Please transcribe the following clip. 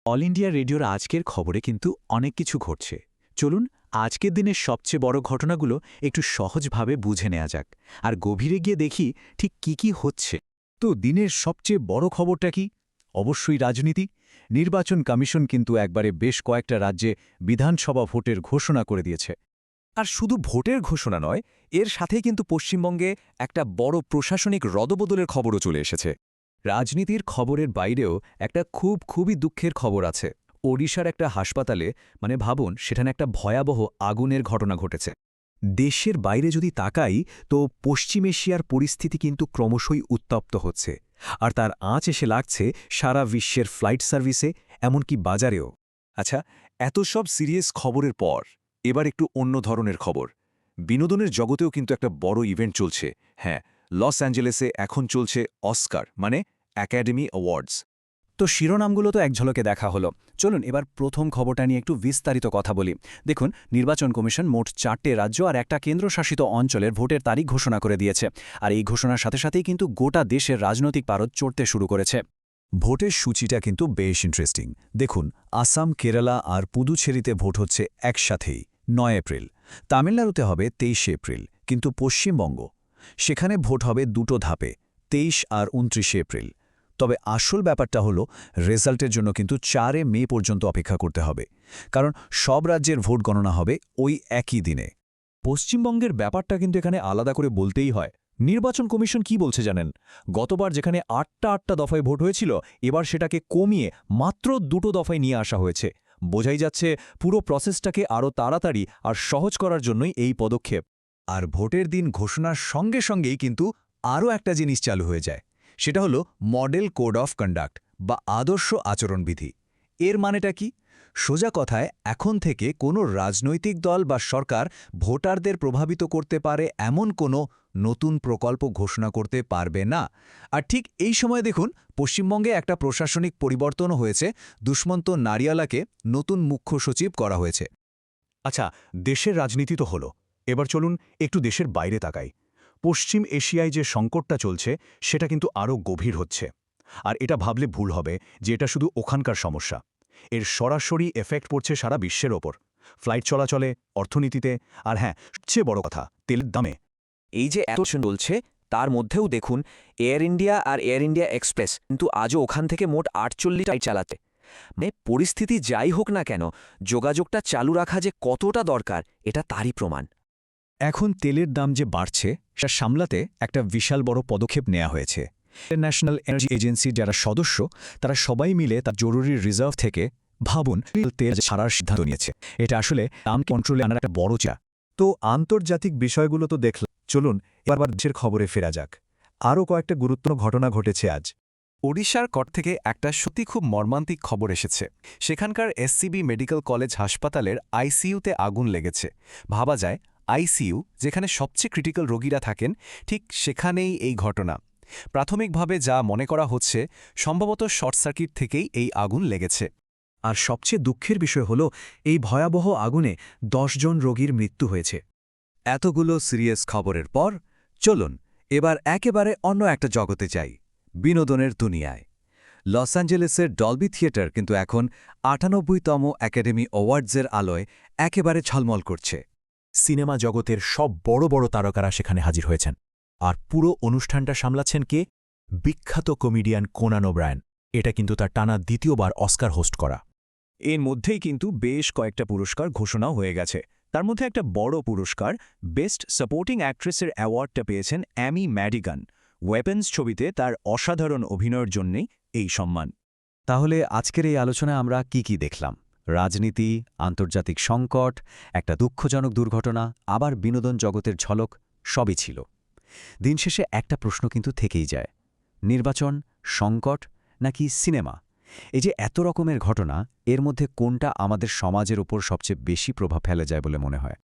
All India রেডিওর আজকের খবরে কিন্তু অনেক কিছু ঘটছে। চলুন আজকের দিনের সবচেয়ে বড় ঘটনাগুলো একটু সহজভাবে বুঝে নেওয়া যাক, আর গভীরে গিয়ে দেখি ঠিক কি হচ্ছে। তো দিনের সবচেয়ে বড় খবরটা কি? অবশ্যই রাজনীতি। নির্বাচন কমিশন কিন্তু একবারে বেশ কয়েকটা রাজ্যে বিধানসভা ভোটের ঘোষণা করে দিয়েছে। আর শুধু ভোটের ঘোষণা নয়, এর সাথেই কিন্তু পশ্চিমবঙ্গে একটা বড় প্রশাসনিক রদবদলের খবরও চলে এসেছে। রাজনীতির খবরের বাইরেও একটা খুবই দুঃখের খবর আছে। ওড়িশার একটা হাসপাতালে, ভাবুন, সেখানে একটা ভয়াবহ আগুনের ঘটনা ঘটেছে। দেশের বাইরে যদি তাকাই, তো পশ্চিম এশিয়ার পরিস্থিতি কিন্তু ক্রমশই উত্তপ্ত হচ্ছে, আর তার আঁচ এসে লাগছে সারা বিশ্বের ফ্লাইট সার্ভিসে, এমনকি বাজারেও। আচ্ছা, এত সব সিরিয়াস খবরের পর এবার একটু অন্য ধরনের খবর। বিনোদনের জগতেও কিন্তু একটা বড় ইভেন্ট চলছে। হ্যাঁ, লস অ্যাঞ্জেলেসে এখন চলছে অস্কার, একাডেমি অ্যাওয়ার্ডস। তো শিরোনামগুলো তো এক ঝলকে দেখা হলো। চলুন এবার প্রথম খবরটা নিয়ে একটু বিস্তারিত কথা বলি। দেখুন, নির্বাচন কমিশন মোট 4টে রাজ্য আর একটা কেন্দ্রশাসিত অঞ্চলের ভোটের তারিখ ঘোষণা করে দিয়েছে। আর এই ঘোষণার সাথে সাথেই কিন্তু গোটা দেশের রাজনৈতিক পারদ চড়তে শুরু করেছে। ভোটের সূচিটা কিন্তু বেশ ইন্টারেস্টিং। দেখুন, আসাম, কেরালা আর পুদুচেরিতে ভোট হচ্ছে একসাথেই 9 এপ্রিল। তামিলনাড়ুতে হবে 23 এপ্রিল। কিন্তু পশ্চিমবঙ্গ, সেখানে ভোট হবে দুটো ধাপে, 23 আর 29 এপ্রিল। তবে আসল ব্যাপারটা হলো, রেজাল্টের জন্য কিন্তু 4 মে পর্যন্ত অপেক্ষা করতে হবে, কারণ সব রাজ্যের ভোট গণনা হবে ওই একই দিনে। পশ্চিমবঙ্গের ব্যাপারটা কিন্তু এখানে আলাদা করে বলতেই হয়। নির্বাচন কমিশন কি বলছে জানেন? গতবার যেখানে 8টা দফায় ভোট হয়েছিল, এবার সেটাকে কমিয়ে মাত্র 2টো দফায় নিয়ে আসা হয়েছে। বোঝাই যাচ্ছে পুরো প্রসেসটাকে আরও তাড়াতাড়ি আর সহজ করার জন্যই এই পদক্ষেপ। আর ভোটের দিন ঘোষণার সঙ্গে সঙ্গেই কিন্তু আরও একটা জিনিস চালু হয়ে যায়। সেটা হলো মডেল কোড অফ কন্ডাক্ট বা আদর্শ আচরণবিধি। এর মানেটা কি? সোজা কথায়, এখন থেকে কোনো রাজনৈতিক দল বা সরকার ভোটারদের প্রভাবিত করতে পারে এমন কোনো নতুন প্রকল্প ঘোষণা করতে পারবে না। আর ঠিক এই সময় দেখুন, পশ্চিমবঙ্গে একটা প্রশাসনিক পরিবর্তনও হয়েছে। দুষ্মন্ত নারিয়ালাকে নতুন মুখ্য সচিব করা হয়েছে। আচ্ছা, দেশের রাজনীতি তো হলো, এবার চলুন একটু দেশের বাইরে তাকাই। পশ্চিম এশিয়ায় যে সংকটটা চলছে, সেটা কিন্তু আরও গভীর হচ্ছে। আর এটা ভাবলে ভুল হবে যে এটা শুধু ওখানকার সমস্যা। এর সরাসরি এফেক্ট পড়ছে সারা বিশ্বের ওপর, ফ্লাইট চলাচলে, অর্থনীতিতে, আর হ্যাঁ, সবচেয়ে বড় কথা, তেলের দামে। এই যে এত চলছে, তার মধ্যেও দেখুন, এয়ার ইন্ডিয়া আর এয়ার ইন্ডিয়া এক্সপ্রেস কিন্তু আজও ওখান থেকে মোট 48টাই চালাচ্ছে। পরিস্থিতি যাই হোক না কেন, যোগাযোগটা চালু রাখা যে কতটা দরকার, এটা তারই প্রমাণ। এখন তেলের দাম যে বাড়ছে, সেটা সামলাতে একটা বিশাল বড় পদক্ষেপ নেওয়া হয়েছে। ইন্টারন্যাশনাল এনার্জি এজেন্সির যারা সদস্য, তারা সবাই মিলে তার জরুরি রিজার্ভ থেকে, ভাবুন, তেল ছাড়ার সিদ্ধান্ত নিয়েছে। এটা আসলে দাম কন্ট্রোলে আনার একটা বড় চা। তো আন্তর্জাতিক বিষয়গুলো তো দেখলাম, চলুন এবার দেশের খবরে ফেরা যাক। আরও কয়েকটা গুরুত্বপূর্ণ ঘটনা ঘটেছে আজ। ওড়িশার কট থেকে একটা সত্যি খুব মর্মান্তিক খবর এসেছে। সেখানকার এসসিবি মেডিকেল কলেজ হাসপাতালের আইসিইউতে আগুন লেগেছে। ভাবা যায়, আইসিইউ যেখানে সবচেয়ে ক্রিটিক্যাল রোগীরা থাকেন, ঠিক সেখানেই এই ঘটনা। প্রাথমিকভাবে যা মনে করা হচ্ছে, সম্ভবত শর্ট সার্কিট থেকেই এই আগুন লেগেছে। আর সবচেয়ে দুঃখের বিষয় হলো, এই ভয়াবহ আগুনে 10 জন রোগীর মৃত্যু হয়েছে। এতগুলো সিরিয়াস খবরের পর চলুন এবার একেবারে অন্য একটা জগতে যাই, বিনোদনের দুনিয়ায়। লস অ্যাঞ্জেলেসের ডলবি থিয়েটার কিন্তু এখন ৯৮তম একাডেমি অ্যাওয়ার্ডসের আলোয় একেবারে ঝলমল করছে। সিনেমা জগতের সব বড় বড় তারকারা সেখানে হাজির হয়েছেন। আর পুরো অনুষ্ঠানটা সামলাচ্ছেন কে? বিখ্যাত কমেডিয়ান কোনান ওব্রায়ান। এটা কিন্তু তার টানা দ্বিতীয়বার অস্কার হোস্ট করা। এর মধ্যেই কিন্তু বেশ কয়েকটা পুরস্কার ঘোষণাও হয়ে গেছে। তার মধ্যে একটা বড় পুরস্কার, বেস্ট সাপোর্টিং অ্যাক্ট্রেসের অ্যাওয়ার্ডটা পেয়েছেন অ্যামি ম্যাডিগান। ওয়েপন্স ছবিতে তার অসাধারণ অভিনয়ের জন্যেই এই সম্মান। তাহলে আজকের এই আলোচনায় আমরা কি দেখলাম? রাজনীতি, আন্তর্জাতিক সংকট, একটা দুঃখজনক দুর্ঘটনা, আবার বিনোদন জগতের ঝলক, সবই ছিল। দিন শেষে একটা প্রশ্ন কিন্তু থেকেই যায়, নির্বাচন, সংকট নাকি সিনেমা? এই যে এত রকমের ঘটনা, এর মধ্যে কোনটা আমাদের সমাজের উপর সবচেয়ে বেশি প্রভাব ফেলে যায় বলে মনে হয়?